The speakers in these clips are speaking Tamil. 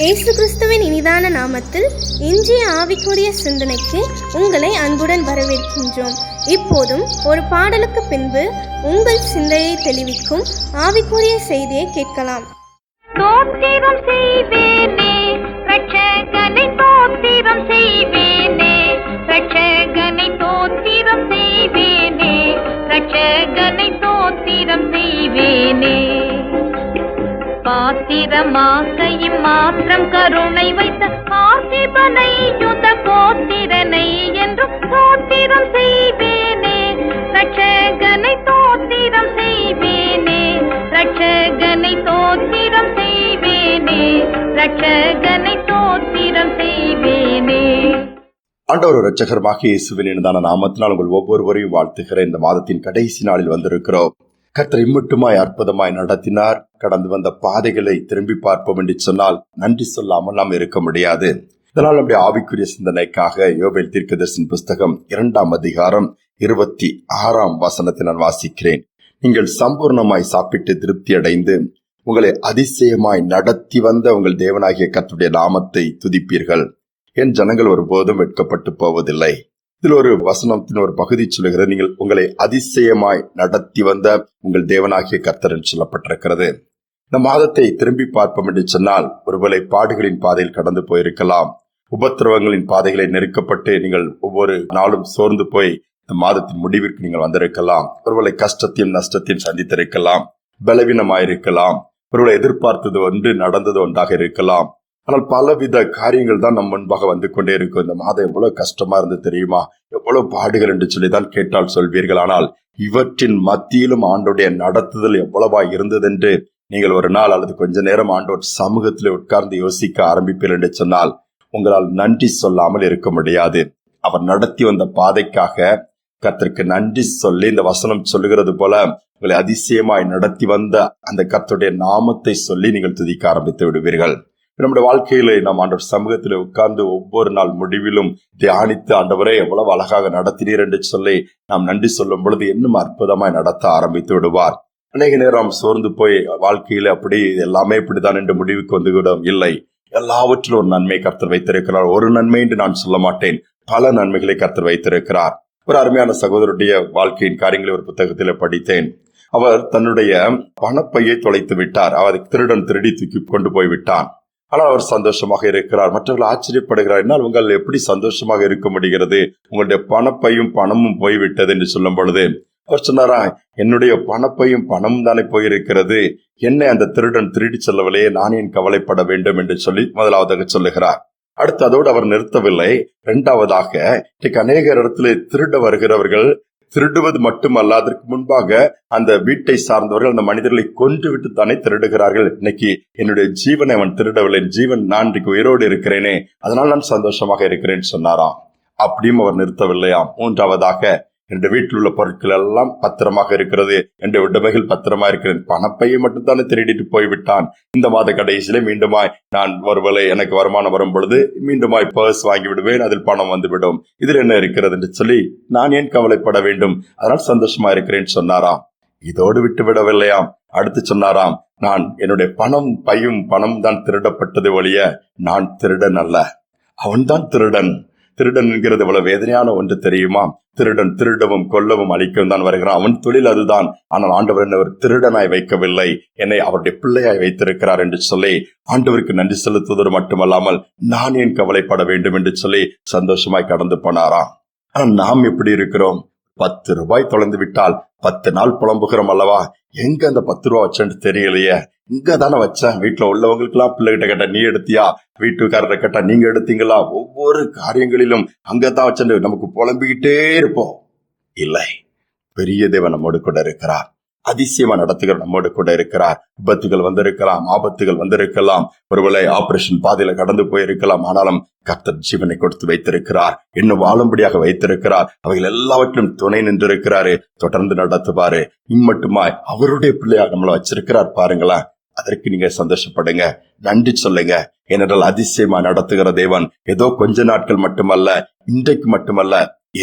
இயேசு கிறிஸ்துவின் இனிதான நாமத்தில் இன்றைய ஆவிக்குரிய சிந்தனைக்கு உங்களை அன்புடன் வரவேற்கின்றோம். இப்போதும் ஒரு பாடலுக்கு பின்பு உங்கள் சிந்தையை தெளிவிக்கும் ஆவிக்குரிய செய்தியை கேட்கலாம். தோத்திரம் செய்வேனே ரட்சகனை, தோத்திரம் செய்வேனே ரட்சகனை, தோத்திரம் செய்வேனே ரட்சகனை, தோத்திரம் செய்வேனே. பாத்திரமாக்கையும் மாத்திரம் கருணை வைத்த ஆசிபனை யுத கோத்திரனை என்றும் தோத்திரம் செய்வேனே ரட்சகனை, தோத்திரம் செய்வேனே ரட்சகனை, தோத்திரம் செய்வேனே ரட்சகனை, தோத்திரம் செய்வேனே. ஆண்டவர் இரட்சகருமாகிய இயேசுவின் இனிதான நாமத்தினால் உங்கள் ஒவ்வொருவரையும் வாழ்த்துகிற இந்த மாதத்தின் கடைசி நாளில் வந்திருக்கிறோம். கர்த்தர் இம்மட்டுமாய் அற்புதமாய் நடத்தினார். கடந்து வந்த பாதைகளை திரும்பி பார்ப்போம் என்று சொன்னால் நன்றி சொல்லாமல் நாம் இருக்க முடியாது. இதனால் நம்முடைய ஆவிக்குரிய சிந்தனைக்காக யோவேல் தீர்க்கதரிசியின் புஸ்தகம் 2ஆம் அதிகாரம் 26ஆம் வசனத்தை நான் வாசிக்கிறேன். நீங்கள் சம்பூர்ணமாய் சாப்பிட்டு திருப்தி அடைந்து உங்களை அதிசயமாய் நடத்தி வந்த உங்கள் தேவனாகிய கர்த்தருடைய நாமத்தை துதிப்பீர்கள். என் ஜனங்கள் ஒருபோதும் வெட்கப்பட்டு போவதில்லை. இதில் ஒரு வசனத்தின் ஒரு பகுதி சொல்லுகிறது, நீங்கள் உங்களை அதிசயமாய் நடத்தி வந்த உங்கள் தேவனாகிய கர்த்தர் என்று சொல்லப்பட்டிருக்கிறது. இந்த மாதத்தை திரும்பி பார்ப்போம் என்று சொன்னால் ஒருவேளை பாடுகளின் பாதையில் கடந்து போயிருக்கலாம். உபத்திரவங்களின் பாதைகளை நெருக்கப்பட்டு நீங்கள் ஒவ்வொரு நாளும் சோர்ந்து போய் இந்த மாதத்தின் முடிவிற்கு நீங்கள் வந்திருக்கலாம். ஒருவேளை கஷ்டத்தையும் நஷ்டத்தையும் சந்தித்திருக்கலாம். பலவீனமாயிருக்கலாம். ஒருவேளை எதிர்பார்த்தது ஒன்று நடந்தது ஒன்றாக இருக்கலாம். ஆனால் பலவித காரியங்கள் தான் நம் முன்பாக வந்து கொண்டே இருக்கும். இந்த மாதம் எவ்வளவு கஷ்டமா இருந்து தெரியுமா, எவ்வளவு பாடுகள் என்று சொல்லிதான் கேட்டால் சொல்வீர்கள். ஆனால் இவற்றின் மத்தியிலும் ஆண்டோடைய நடத்துதல் எவ்வளவா இருந்தது என்று நீங்கள் ஒரு நாள் அல்லது கொஞ்ச நேரம் ஆண்டோர் சமூகத்தில் உட்கார்ந்து யோசிக்க ஆரம்பிப்பீர்கள் என்று சொன்னால் உங்களால் நன்றி சொல்லாமல் இருக்க முடியாது. அவர் நடத்தி வந்த பாதைக்காக கர்த்தருக்கு நன்றி சொல்லி, இந்த வசனம் சொல்லுகிறது போல உங்களை அதிசயமாய் நடத்தி வந்த அந்த கர்த்தருடைய நாமத்தை சொல்லி நீங்கள் துதிக்க ஆரம்பித்து விடுவீர்கள். நம்முடைய வாழ்க்கையில நாம் ஆண்டவர் சமூகத்தில் உட்கார்ந்து ஒவ்வொரு நாள் முடிவிலும் தியானித்து ஆண்டவரே எவ்வளவு அழகாக நடத்தினீர் என்று சொல்லி நாம் நன்றி சொல்லும் பொழுது இன்னும் அற்புதமாய் நடத்த ஆரம்பித்து விடுவார். அநேக நேரம் சோர்ந்து போய் வாழ்க்கையில அப்படி எல்லாமே இப்படிதான் என்று முடிவுக்கு வந்துவிடும். இல்லை, எல்லாவற்றிலும் ஒரு நன்மை கர்த்தர் வைத்திருக்கிறார். ஒரு நன்மை என்று நான் சொல்ல மாட்டேன், பல நன்மைகளை கர்த்தர் வைத்திருக்கிறார். ஒரு அருமையான சகோதரருடைய வாழ்க்கையின் காரியங்களை ஒரு புத்தகத்தில் படித்தேன். அவர் தன்னுடைய பணப்பையை தொலைத்து விட்டார். அவர் திருடன் திருடி தூக்கி கொண்டு போய் விட்டான். ஆனால் அவர் சந்தோஷமாக இருக்கிறார். மற்றவர்கள் ஆச்சரியப்படுகிறார், என்னால் உங்கள் எப்படி சந்தோஷமாக இருக்க முடிகிறது, உங்களுடைய பணப்பையும் பணமும் போய்விட்டது என்று சொல்லும் பொழுது அவர் சொன்னாரா, என்னுடைய பணப்பையும் பணமும் தானே போயிருக்கிறது, என்னை அந்த திருடன் திருடி செல்லவில்லையே, நான் ஏன் கவலைப்பட வேண்டும் என்று சொல்லி முதலாவதாக சொல்லுகிறார். அடுத்து அதோடு அவர் நிறுத்தவில்லை. இரண்டாவதாக, இன்றைக்கு அநேக இடத்துல திருட வருகிறவர்கள் திருடுவது மட்டுமல்ல, அதற்கு முன்பாக அந்த வீட்டை சார்ந்தவர்கள் அந்த மனிதர்களை கொன்று விட்டு தானே திருடுகிறார்கள். இன்னைக்கு என்னுடைய ஜீவனை அவன் திருடவில்லை, ஜீவன் நான் இன்றைக்கு உயிரோடு இருக்கிறேனே, அதனால் நான் சந்தோஷமாக இருக்கிறேன்னு சொன்னாராம். அப்படியும் அவர் நிறுத்தவில்லையாம். மூன்றாவதாக, என்னுடைய வீட்டில் உள்ள பொருட்கள் எல்லாம் பத்திரமாக இருக்கிறது, என்னுடைய உடைமைகள் பத்திரமா இருக்கிறேன், பணப்பையை மட்டும் தானே திருடிட்டு போய்விட்டான். இந்த மாத கடைசியில மீண்டுமாய் நான் ஒருவேளை எனக்கு வருமானம் வரும் பொழுது மீண்டுமாய் பர்ஸ் வாங்கி விடுவேன், அதில் பணம் வந்துவிடும், இதில் என்ன இருக்கிறது என்று சொல்லி நான் ஏன் கவலைப்பட வேண்டும், அதனால் சந்தோஷமா இருக்கிறேன்னு சொன்னாராம். இதோடு விட்டு விடவில்லையாம். அடுத்து சொன்னாராம், நான் என்னுடைய பையும் பணம் தான் திருடப்பட்டது ஒழிய நான் திருடன் அல்ல, அவன் தான் திருடன். திருடன் என்கிறது இவ்வளவு வேதனையான ஒன்று தெரியுமா? திருடன் திருடவும் கொல்லவும் அழிக்கவும் தான் வருகிறான். அவன் தொழில் அதுதான். ஆனால் ஆண்டவர் என்னை ஒரு திருடனாய் வைக்கவில்லை, என்னை அவருடைய பிள்ளையாய் வைத்திருக்கிறார் என்று சொல்லி ஆண்டவருக்கு நன்றி செலுத்துவதோடு மட்டுமல்லாமல் நான் ஏன் கவலைப்பட வேண்டும் என்று சொல்லி சந்தோஷமாய் கடந்து போனாராம். ஆனால் நாம் எப்படி இருக்கிறோம்? 10 ரூபாய் தொலைந்து விட்டால் 10 நாள் புலம்புகிறோம் அல்லவா? எங்க அந்த 10 ரூபாய் வச்சேன்னு தெரியலையே, இங்க தானே வச்சேன். வீட்டுல உள்ளவங்களுக்கு எல்லாம் பிள்ளைகிட்ட கேட்டா நீ எடுத்தியா, வீட்டுக்காரரை கேட்டா நீங்க எடுத்தீங்களா, ஒவ்வொரு காரியங்களிலும் அங்கதான் வச்சு நமக்கு புலம்பிக்கிட்டே இருப்போம். இல்லை, பெரிய தேவன் நம்மோடு கூட இருக்கிறார். அதிசயமா நடத்துகிற நம்மோடு கூட இருக்கிறார். விபத்துகள் வந்திருக்கலாம், ஆபத்துகள் வந்திருக்கலாம், ஒருவேளை ஆபரேஷன் பாதையில கடந்து போயிருக்கலாம். ஆனாலும் கர்த்தர் ஜீவனை கொடுத்து வைத்திருக்கிறார், இன்னும் வாழும்படியாக வைத்திருக்கிறார். அவைகள் எல்லாவற்றிலும் துணை நின்றிருக்கிறாரு, தொடர்ந்து நடத்துவாரு. இம்மட்டுமாய் அவருடைய பிள்ளையா நம்மள வச்சிருக்கிறார் பாருங்களேன். அதற்கு நீங்க சந்தோஷப்படுங்க, நன்றி சொல்லுங்க. ஏனென்றால் அதிசயமா நடத்துகிற தேவன் ஏதோ கொஞ்ச நாட்கள் மட்டுமல்ல, இன்றைக்கு மட்டுமல்ல,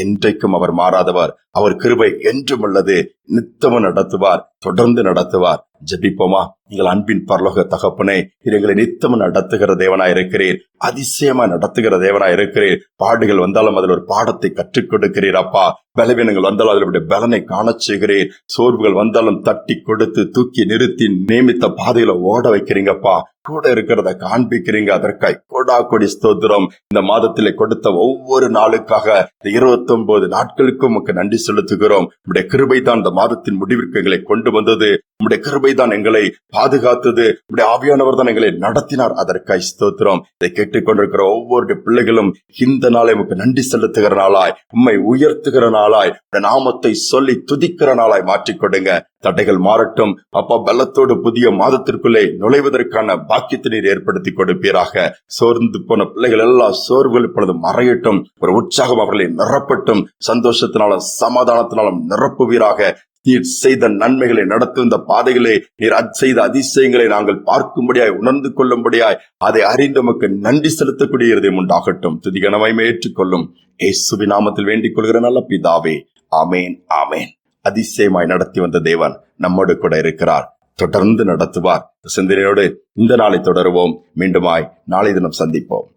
என்றைக்கும் அவர் மாறாதவர். அவர் கிருபை என்றும் உள்ளது. நித்தமும் நடத்துவார், தொடர்ந்து நடத்துவார். ஜெபிப்போமா? நீங்கள் அன்பின் பரலோக தகப்பனே, எங்களை நித்தமும் நடத்துகிற தேவனாய் இருக்கிறீர், அதிசயமா நடத்துகிற தேவனாய் இருக்கிறீர். பாடுகள் வந்தாலும் அதில் ஒரு பாடத்தை கற்றுக் கொடுக்கிறீர் அப்பா. பலவீனங்கள் வந்தாலும் அதனுடைய பலனை காணச் செய்கிறீர். சோர்வுகள் வந்தாலும் தட்டி கொடுத்து தூக்கி நிறுத்தி நியமித்த பாதையில ஓட வைக்கிறீங்கப்பா. கூட இருக்கிறத காண்பிக்கிறீங்க. அதற்காய் கொடா கொடி ஸ்தோத்திரம். இந்த மாதத்திலே கொடுத்த ஒவ்வொரு நாளுக்காக, இந்த 29 நாட்களுக்கும் உமக்கு நன்றி செலுத்துகிறோம். உம்முடைய கிருபை தான் இந்த மாதத்தின் முடிவிற்கு எங்களை கொண்டு வந்தது. உம்முடைய கிருபை தான் எங்களை பாதுகாத்தது. உம்முடைய ஆவியானவர் தான் எங்களை நடத்தினார். அதற்காய் ஸ்தோத்திரம். இதை கேட்டுக்கொண்டிருக்கிற ஒவ்வொரு பிள்ளைகளும் இந்த நாளை உமக்கு நன்றி செலுத்துகிற நாளாய், உம்மை உயர்த்துகிற நாளாய், நாமத்தை சொல்லி துதிக்கிற நாளாய் மாற்றிக்கொடுங்க. தடைகள் மாறட்டும் அப்பா. பலத்தோடு புதிய மாதத்திற்குள்ளே நுழைவதற்கான பாக்கியத்தை நீர் ஏற்படுத்தி கொடுப்பீராக. சோர்ந்து போன பிள்ளைகள் எல்லாம் சோர்வுகள் இப்பொழுது மறையட்டும். ஒரு உற்சாகம் அவர்களை நிரப்பட்டும். சந்தோஷத்தினாலும் சமாதானத்தினாலும் நிரப்புவீராக. நீர் செய்த நன்மைகளை, நடத்தும் பாதைகளை, நீர் செய்த அதிசயங்களை நாங்கள் பார்க்கும்படியாய், உணர்ந்து கொள்ளும்படியாய், அதை அறிந்து நமக்கு நன்றி செலுத்தக்கூடிய இருதயம் உண்டாகட்டும். துதிகனமாய் ஏற்றுக்கொள்ளும் இயேசுவின் நாமத்தில் வேண்டிக் கொள்கிற நல்ல பிதாவே, ஆமேன், ஆமேன். அதிசயமாய் நடத்தி வந்த தேவன் நம்மோடு கூட இருக்கிறார், தொடர்ந்து நடத்துவார். சிந்தனையோடு இந்த நாளை தொடருவோம். மீண்டுமாய் நாளை தினம் சந்திப்போம்.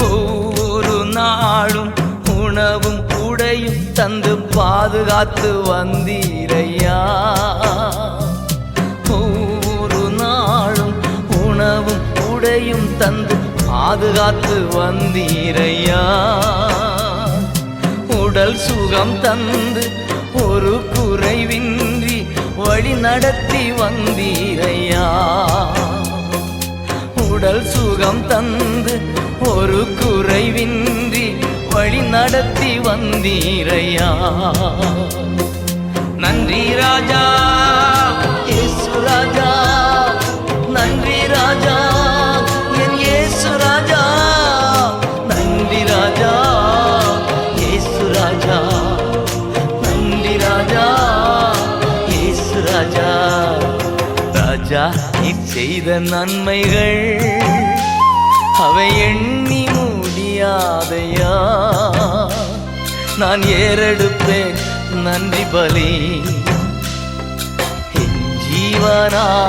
ஒவ்வொரு நாளும் உணவும் உடையும் தந்து பாதுகாத்து வந்தீரையா. ஒவ்வொரு நாளும் உணவும் உடையும் தந்து பாதுகாத்து வந்தீரையா. உடல் சுகம் தந்து ஒரு குறைவின்றி வழி நடத்தி வந்தீரையா. உடல் சுகம் தந்து ஒரு குறைவின்றி வழி நடத்தி வந்தீரையா. நன்றி ராஜா, இயேசு ராஜா, நன்றி ராஜா, என் இயேசு ராஜா, நன்றி ராஜா, இயேசு ராஜா, நன்றி ராஜா, இயேசு ராஜா. ராஜா, நீ செய்த நன்மைகள் அவை எண்ணி முடியாதையா. நான் ஏறெடுப்பேன் நன்றி பலி என் ஜீவனாளெல்லாம்.